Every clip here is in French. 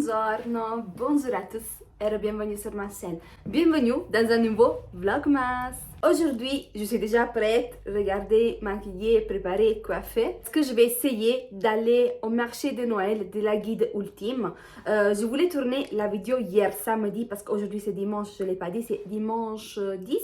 Buongiorno, bonjour à tous et bienvenue sur ma chaîne. Bienvenue dans un nouveau Vlogmas. Aujourd'hui, je suis déjà prête, regardez, maquillée, préparée, coiffée. Parce que je vais essayer d'aller au marché de Noël de la guide ultime. Je voulais tourner la vidéo hier samedi parce qu'aujourd'hui c'est dimanche, je ne l'ai pas dit, c'est dimanche 10.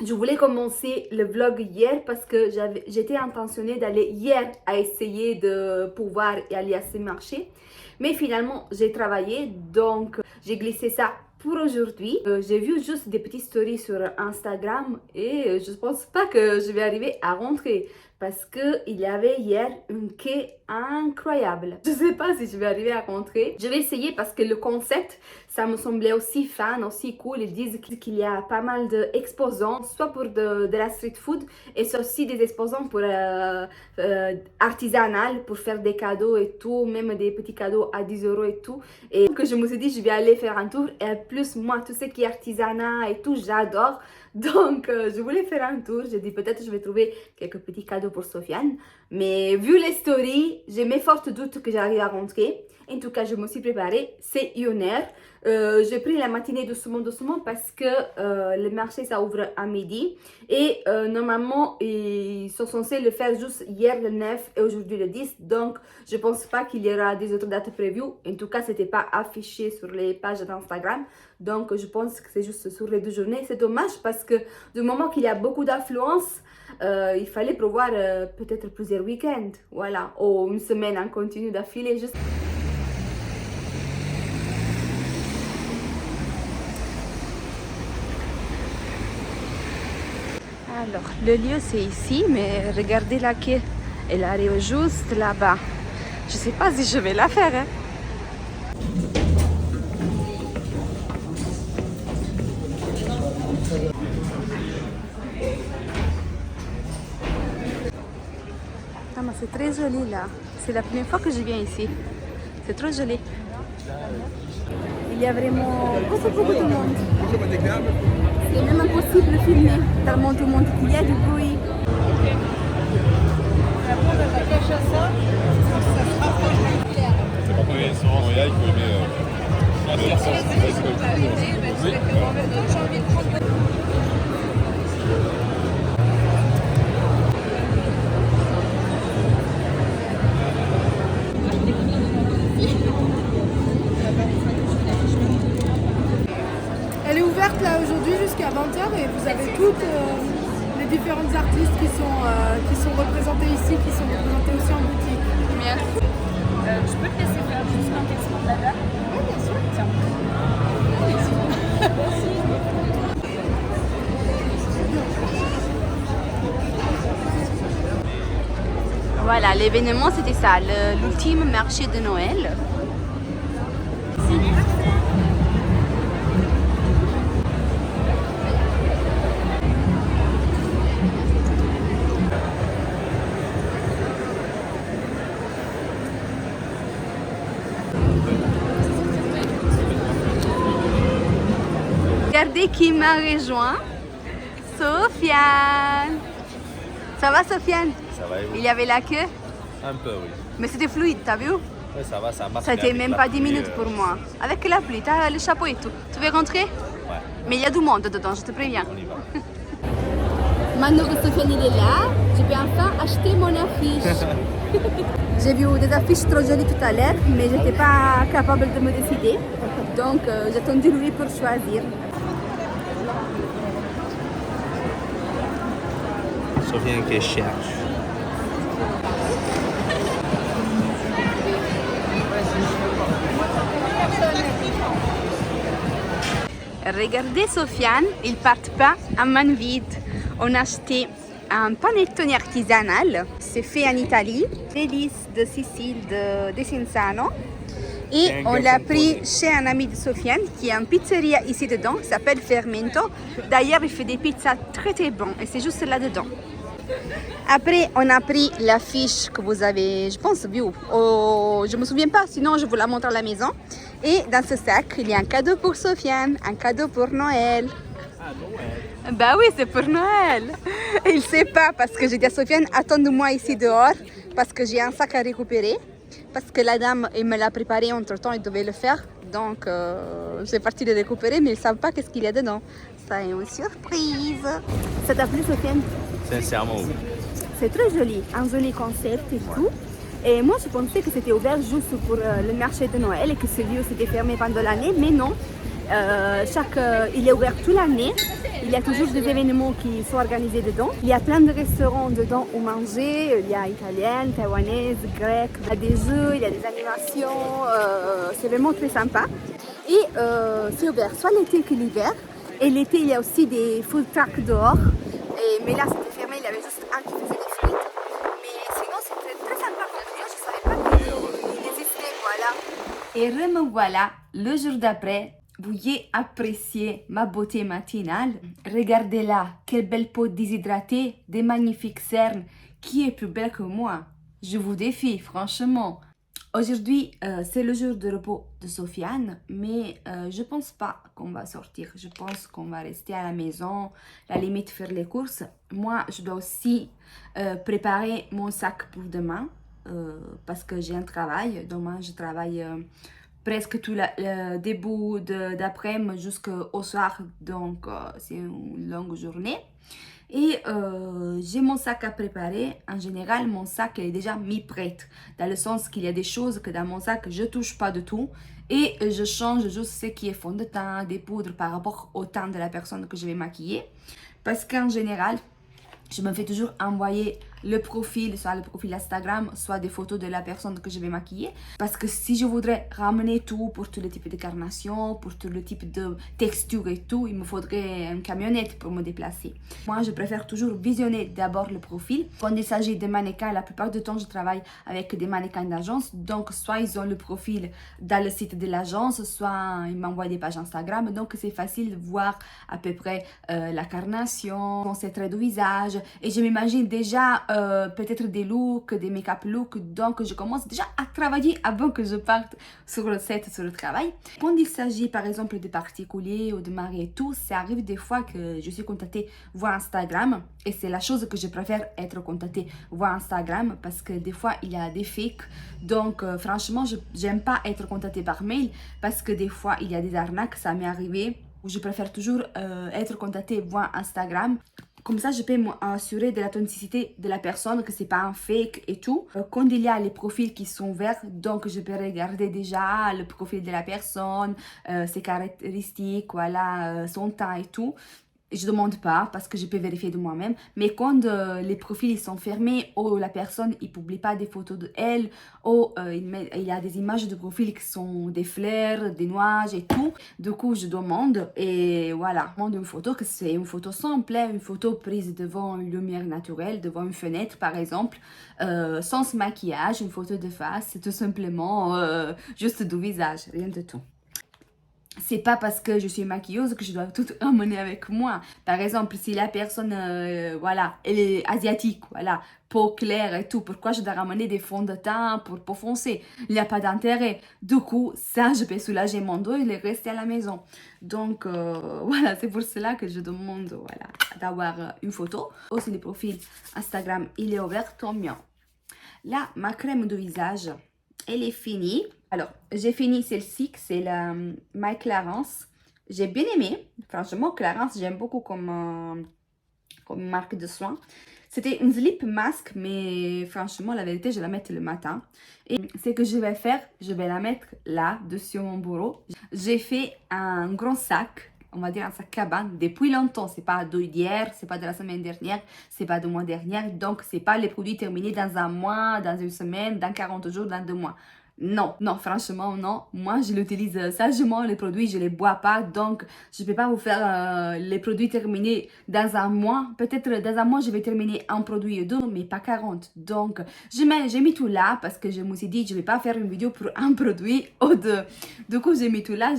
Je voulais commencer le vlog hier parce que j'étais intentionnée d'aller hier à essayer de pouvoir y aller à ce marché. Mais finalement, j'ai travaillé, donc j'ai glissé ça pour aujourd'hui. J'ai vu juste des petites stories sur Instagram et je pense pas que je vais arriver à rentrer parce qu'il y avait hier une quai incroyable. Je sais pas si je vais arriver à rentrer. Je vais essayer parce que le concept, ça me semblait aussi fun, aussi cool. Ils disent qu'il y a pas mal d'exposants, soit pour de la street food et soit aussi des exposants pour artisanal, pour faire des cadeaux et tout, même des petits cadeaux à 10 € et tout. Et que je me suis dit, je vais aller faire un tour. Et plus, moi, tout ce qui est artisanat et tout, j'adore. Donc, je voulais faire un tour. J'ai dit, peut-être je vais trouver quelques petits cadeaux pour Sofiane. Mais vu les stories, j'ai mes fortes doutes que j'arrive à rentrer. En tout cas, je me suis préparée. C'est 1h. J'ai pris la matinée doucement parce que le marché, ça ouvre à midi. Et normalement, ils sont censés le faire juste hier le 9 et aujourd'hui le 10. Donc, je ne pense pas qu'il y aura des autres dates prévues. En tout cas, ce n'était pas affiché sur les pages d'Instagram. Donc, je pense que c'est juste sur les 2 journées. C'est dommage parce que du moment qu'il y a beaucoup d'affluence, il fallait prévoir peut-être plusieurs week-ends. Voilà, ou une semaine en continu d'affilée. Juste... Alors, le lieu c'est ici, mais regardez la quai. Elle arrive juste là-bas. Je sais pas si je vais la faire. Hein. Ah, mais c'est très joli là. C'est la première fois que je viens ici. C'est trop joli. Il y a vraiment beaucoup de monde. C'est même impossible de filmer tellement tout le monde qu'il y a du bruit. Elle est ouverte là aujourd'hui jusqu'à 20h et vous avez toutes les différentes artistes qui sont représentés ici, qui sont représentés aussi en boutique. Merci. Je peux te laisser faire juste un texte de la date? Oui, bien sûr. Tiens. Voilà, l'événement c'était ça, l'ultime marché de Noël. Regardez qui m'a rejoint. Sofiane. Ça va Sofiane? Ça va et vous? Il y avait la queue? Un peu, oui. Mais c'était fluide, t'as vu? Ouais, ça va, ça marche. Ça n'était avec même la pas 10 pluie, minutes pour moi. Avec la pluie, t'as le chapeau et tout. Tu veux rentrer? Ouais, Mais il y a du monde dedans, je te préviens. on y va. Maintenant que Sofiane il est là, je peux enfin acheter mon affiche. J'ai vu des affiches trop jolies tout à l'heure, mais je n'étais pas capable de me décider. Donc j'ai attendu lui pour choisir. Sofiane qui cherche. Regardez Sofiane, ils partent pas à main vide. On a acheté un panettone artisanal, c'est fait en Italie, délice de Sicile de Desenzano. Et on l'a pris chez un ami de Sofiane qui a une pizzeria ici dedans, qui s'appelle Fermento. D'ailleurs, il fait des pizzas très très bonnes et c'est juste là-dedans. Après, on a pris l'affiche que vous avez, je pense, vue. Je ne me souviens pas, sinon je vous la montre à la maison. Et dans ce sac, il y a un cadeau pour Sofiane, un cadeau pour Noël. Ah, Noël. Bah oui, c'est pour Noël. Il ne sait pas parce que j'ai dit à Sofiane, attends-moi ici dehors parce que j'ai un sac à récupérer. parce que la dame elle me l'a préparé entre-temps, elle devait le faire. Donc, j'ai parti le récupérer, mais ils ne savent pas qu'est-ce qu'il y a dedans. Ça est une surprise. Ça t'a plu, Sofiane? Sincèrement, oui. C'est très joli, un joli concept et tout. Et moi, je pensais que c'était ouvert juste pour le marché de Noël et que ce lieu s'était fermé pendant l'année, mais non. Il est ouvert toute l'année. Il y a toujours des événements qui sont organisés dedans. Il y a plein de restaurants dedans où manger. Il y a italienne, taïwanaise, grecque. Il y a des jeux, il y a des animations. C'est vraiment très sympa. Et c'est ouvert soit l'été que l'hiver. Et l'été, il y a aussi des food trucks dehors. Mais là, c'était fermé. Il y avait juste un qui faisait des frites. Mais sinon, c'était très sympa comme lieu. Je ne savais pas qu'il existait. Voilà. Et me voilà le jour d'après. Veuillez apprécier ma beauté matinale. Regardez-là, quelle belle peau déshydratée, des magnifiques cernes. Qui est plus belle que moi? Je vous défie, franchement. Aujourd'hui, c'est le jour de repos de Sofiane, mais je pense pas qu'on va sortir. Je pense qu'on va rester à la maison, à la limite faire les courses. Moi, je dois aussi préparer mon sac pour demain, parce que j'ai un travail. Demain, je travaille presque tout le début d'après-midi jusqu'au soir, donc c'est une longue journée. Et j'ai mon sac à préparer. En général, mon sac est déjà mis prêt, dans le sens qu'il y a des choses que dans mon sac, je touche pas du tout. Et je change juste ce qui est fond de teint, des poudres par rapport au teint de la personne que je vais maquiller. Parce qu'en général, je me fais toujours envoyer le profil, soit le profil Instagram, soit des photos de la personne que je vais maquiller. Parce que si je voudrais ramener tout pour tous les types de carnation, pour tout le type de texture et tout, il me faudrait une camionnette pour me déplacer. Moi, je préfère toujours visionner d'abord le profil. Quand il s'agit de mannequins, la plupart du temps, je travaille avec des mannequins d'agence. Donc, soit ils ont le profil dans le site de l'agence, soit ils m'envoient des pages Instagram. Donc, c'est facile de voir à peu près la carnation, ses traits de visage. Et je m'imagine déjà peut-être des looks, des make-up looks. Donc, je commence déjà à travailler avant que je parte sur le set, sur le travail. Quand il s'agit, par exemple, de particuliers ou de mariés et tout, ça arrive des fois que je suis contactée via Instagram. Et c'est la chose que je préfère, être contactée via Instagram, parce que des fois, il y a des fakes. Donc, franchement, je n'aime pas être contactée par mail, parce que des fois, il y a des arnaques, ça m'est arrivé. Je préfère toujours être contactée via Instagram. Comme ça, je peux m'assurer de l'authenticité de la personne, que c'est pas un fake et tout. Quand il y a les profils qui sont verts, donc je peux regarder déjà le profil de la personne, ses caractéristiques, voilà, son teint et tout. Je ne demande pas parce que je peux vérifier de moi-même. Mais quand les profils ils sont fermés ou la personne ne publie pas des photos d'elle ou il y a des images de profil qui sont des fleurs, des nuages et tout. Du coup, je demande et voilà. Je demande une photo que c'est une photo simple, une photo prise devant une lumière naturelle, devant une fenêtre par exemple, sans maquillage, une photo de face, c'est tout simplement juste du visage, rien de tout. C'est pas parce que je suis maquilleuse que je dois tout emmener avec moi. Par exemple, si la personne, voilà, elle est asiatique, voilà, peau claire et tout, pourquoi je dois ramener des fonds de teint pour peau foncée? Il n'y a pas d'intérêt. Du coup, ça, je peux soulager mon dos et rester à la maison. Donc, voilà, c'est pour cela que je demande, voilà, d'avoir une photo. Aussi, le profil Instagram, il est ouvert, tant mieux. Là, ma crème de visage, elle est finie. Alors, j'ai fini celle-ci, c'est la My Clarins. J'ai bien aimé. Franchement, Clarins, j'aime beaucoup comme marque de soins. C'était une lip mask, mais franchement, la vérité, je la mets le matin. Et ce que je vais faire, je vais la mettre là, dessus mon bureau. J'ai fait un grand sac, on va dire un sac cabane, depuis longtemps. C'est pas d'hier, c'est pas de la semaine dernière, c'est pas du mois dernier. Donc, c'est pas les produits terminés dans un mois, dans une semaine, dans 40 jours, dans 2 mois. Non, non, franchement, non. Moi, je l'utilise sagement, les produits, je les bois pas. Donc, je peux pas vous faire les produits terminés dans un mois. Peut-être dans un mois, je vais terminer un produit ou deux, mais pas 40. Donc, j'ai mis tout là parce que je me suis dit, je vais pas faire une vidéo pour un produit ou deux. Du coup, j'ai mis tout là,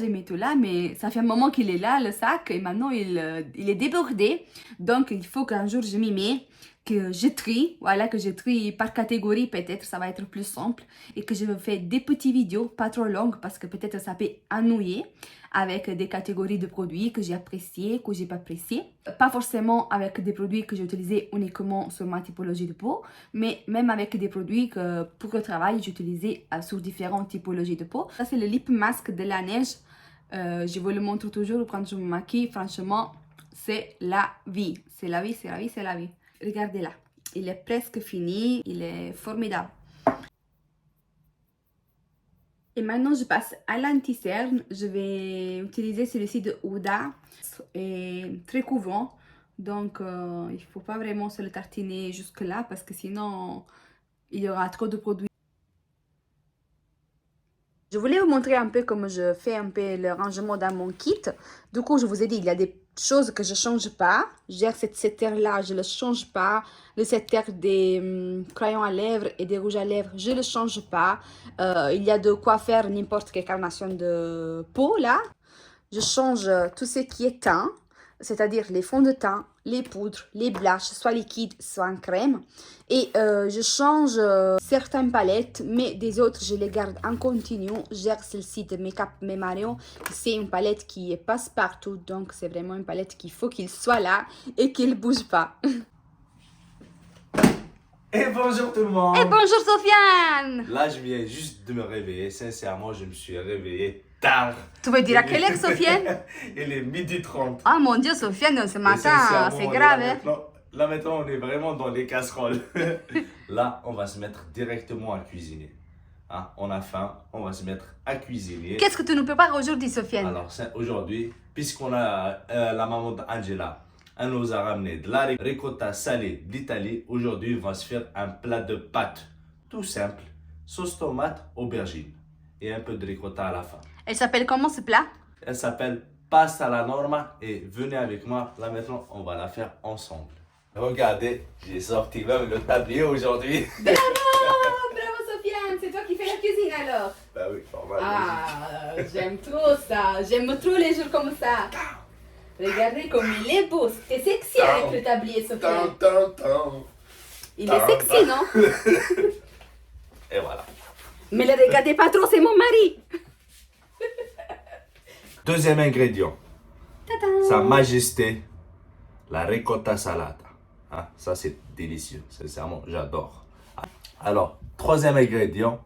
mais ça fait un moment qu'il est là, le sac, et maintenant, il est débordé. Donc, il faut qu'un jour, je m'y mets. que je trie, voilà, que je trie par catégorie peut-être, ça va être plus simple, et que je fais des petites vidéos, pas trop longues, parce que peut-être ça peut ennuyer, avec des catégories de produits que j'ai appréciés, que j'ai pas appréciés. Pas forcément avec des produits que j'ai utilisés uniquement sur ma typologie de peau, mais même avec des produits que pour le travail j'utilisais sur différentes typologies de peau. Ça c'est le lip mask de la neige. Je vous le montre toujours quand je me maquille, franchement, c'est la vie. C'est la vie, c'est la vie, c'est la vie. Regardez là, il est presque fini, il est formidable. Et maintenant, je passe à l'anti-cerne. Je vais utiliser celui-ci de Huda. Et très couvrant. Donc, il ne faut pas vraiment se le tartiner jusque-là parce que sinon, il y aura trop de produits. Je voulais vous montrer un peu comment je fais un peu le rangement dans mon kit. Du coup, je vous ai dit, il y a des choses que je ne change pas. J'ai cette setter-là, je ne le change pas. Le setter des crayons à lèvres et des rouges à lèvres, je ne le change pas. Il y a de quoi faire n'importe quelle carnation de peau, là. Je change tout ce qui est teint, c'est-à-dire les fonds de teint, les poudres, les blushes, soit liquides, soit en crème. Et je change certaines palettes, mais des autres, je les garde en continu. J'ai celle-ci de Makeup Memarion. C'est une palette qui passe partout, donc c'est vraiment une palette qu'il faut qu'il soit là et qu'il ne bouge pas. Et bonjour tout le monde. Et bonjour Sofiane. Là, je viens juste de me réveiller. Sincèrement, je me suis réveillé tard. Tu veux dire à quelle heure, Sofiane? Il est 12h30. Ah mon Dieu, Sofiane, ce matin, c'est grave. Hein? Là maintenant, on est vraiment dans les casseroles. Là, on va se mettre directement à cuisiner. Hein, on a faim, on va se mettre à cuisiner. Qu'est-ce que tu nous prépares aujourd'hui, Sofiane? Alors, aujourd'hui, puisqu'on a la maman d'Angela, elle nous a ramené de la ricotta salée d'Italie. Aujourd'hui, on va se faire un plat de pâtes tout simple, sauce tomate, aubergine et un peu de ricotta à la fin. Elle s'appelle comment ce plat? Elle s'appelle pasta alla norma et venez avec moi. Là maintenant, on va la faire ensemble. Regardez, j'ai sorti même le tablier aujourd'hui. Bravo, bravo Sofiane, c'est toi qui fais la cuisine alors. Bah oui, normal. Ah, j'aime trop ça, j'aime trop les jours comme ça. Regardez comme il est beau, c'est sexy avec le tablier Sofiane. Il est sexy, non? Et voilà. Mais le regardez pas trop, c'est mon mari. Deuxième ingrédient. Tadam. Sa Majesté, la ricotta salata. Hein, ça c'est délicieux, sincèrement, j'adore. Alors, troisième ingrédient,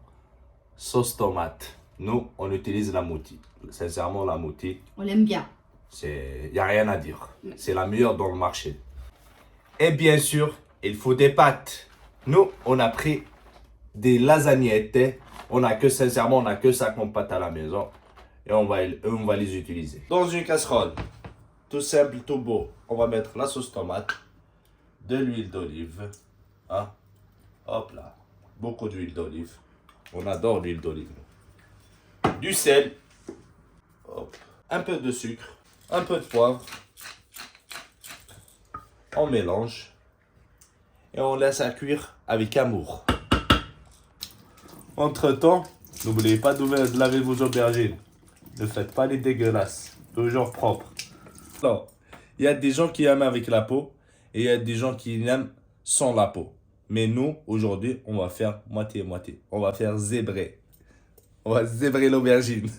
sauce tomate. Nous, on utilise la mouti. Sincèrement, la mouti, On l'aime bien. il n'y a rien à dire. C'est la meilleure dans le marché. Et bien sûr, il faut des pâtes. Nous, on a pris des lasagnettes. Sincèrement, on n'a que ça comme pâte à la maison. Et on va les utiliser. Dans une casserole, tout simple, tout beau, on va mettre la sauce tomate, de l'huile d'olive. Hein? Hop là, beaucoup d'huile d'olive. On adore l'huile d'olive. Du sel. Hop. Un peu de sucre. Un peu de poivre. On mélange. Et on laisse à cuire avec amour. Entre-temps, n'oubliez pas de laver vos aubergines. Ne faites pas les dégueulasses. Toujours propres. Alors, il y a des gens qui aiment avec la peau et il y a des gens qui aiment sans la peau. Mais nous, aujourd'hui, on va faire moitié-moitié. On va faire zébrer. On va zébrer l'aubergine.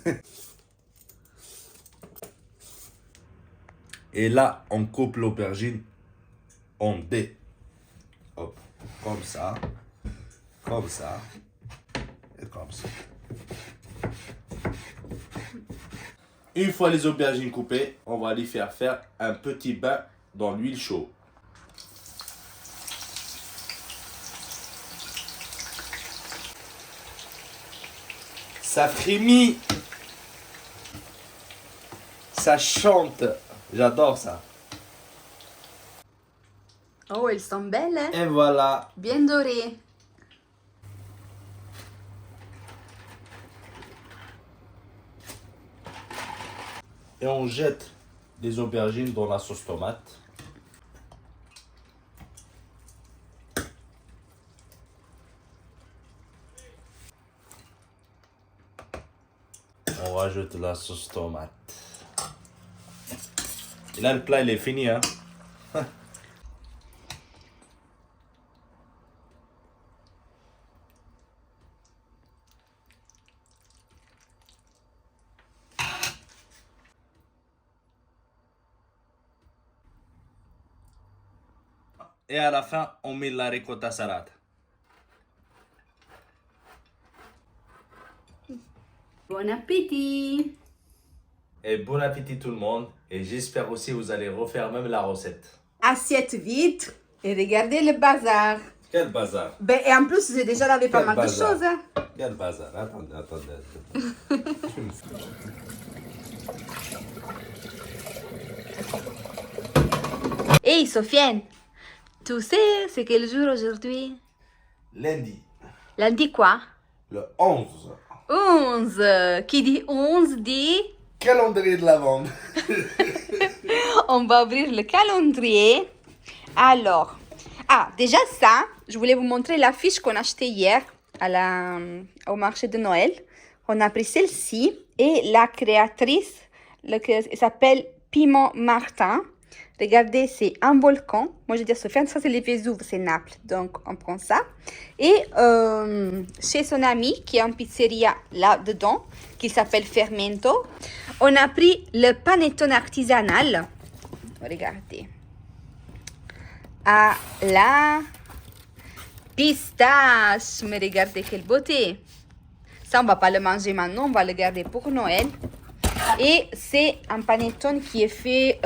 Et là, on coupe l'aubergine en dés. Hop, comme ça. Comme ça. Et comme ça. Une fois les aubergines coupées, on va les faire un petit bain dans l'huile chaude. Ça frémit. Ça chante. J'adore ça. Oh, elles sont belles, hein? Et voilà. Bien dorées. Et on jette les aubergines dans la sauce tomate. On rajoute la sauce tomate. Et là, le plat, il est fini, hein. Et à la fin, on met la ricotta salade. Bon appétit! Et bon appétit tout le monde. Et j'espère aussi que vous allez refaire même la recette. Assiette vide et regardez le bazar. Quel bazar! Ben, et en plus, j'ai déjà lavé pas Quel mal bazar. de choses. Hein. Quel bazar! Attendez. Hey Sofiane, tu sais c'est quel jour aujourd'hui? Lundi, Lundi quoi? le 11. 11. Qui dit 11 dit... Calendrier de lavande. On va ouvrir le calendrier. Alors, déjà ça, je voulais vous montrer l'affiche qu'on a achetée hier au marché de Noël. On a pris celle-ci et la créatrice, elle s'appelle Piment Martin. Regardez, c'est un volcan. Moi, je dis à Sofiane, ça c'est les Vésuve, c'est Naples. Donc, on prend ça. Et chez son ami, qui est en pizzeria là-dedans, qui s'appelle Fermento, on a pris le panettone artisanal. Regardez. À la pistache. Mais regardez quelle beauté. Ça, on va pas le manger maintenant, on va le garder pour Noël. Et c'est un panettone qui est fait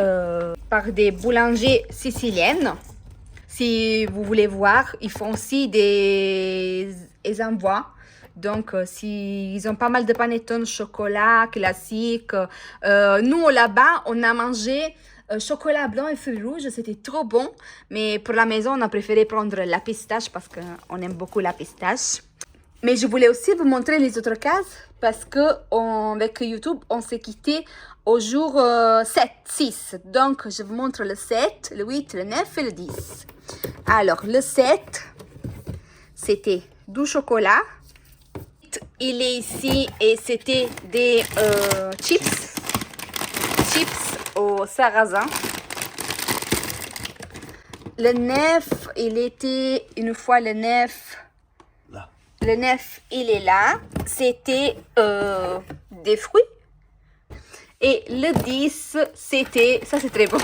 par des boulangers siciliennes. Si vous voulez voir, ils font aussi des envois. Donc, ils ont pas mal de panettone chocolat classique. Nous, là-bas, on a mangé chocolat blanc et fruits rouges. C'était trop bon. Mais pour la maison, on a préféré prendre la pistache parce qu'on aime beaucoup la pistache. Mais je voulais aussi vous montrer les autres cases parce qu'avec YouTube, on s'est quitté au jour 7, 6. Donc, je vous montre le 7, le 8, le 9 et le 10. Alors, le 7, c'était du chocolat. Il est ici et c'était des chips au sarrasin. Le 9, il était une fois le 9. Là. Le 9, il est là. C'était des fruits. Et le 10, c'était, ça c'est très bon,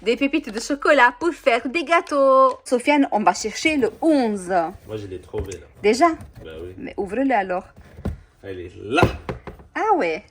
des pépites de chocolat pour faire des gâteaux. Sofiane, on va chercher le 11. Moi, je l'ai trouvé là. Déjà? Ben oui. Mais ouvre-le alors. Elle est là. Ah ouais.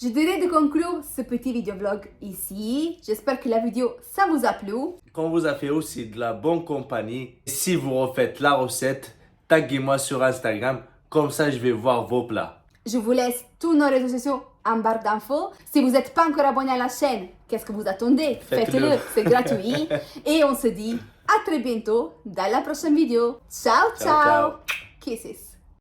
Je dirais de conclure ce petit vidéoblog ici. J'espère que la vidéo, ça vous a plu. Qu'on vous a fait aussi de la bonne compagnie. Si vous refaites la recette, taguez-moi sur Instagram. Comme ça, je vais voir vos plats. Je vous laisse tous nos réseaux sociaux en barre d'infos. Si vous n'êtes pas encore abonné à la chaîne, qu'est-ce que vous attendez? Faites-le, c'est gratuit. Et on se dit à très bientôt dans la prochaine vidéo. Ciao, ciao. Ciao, ciao. Kisses.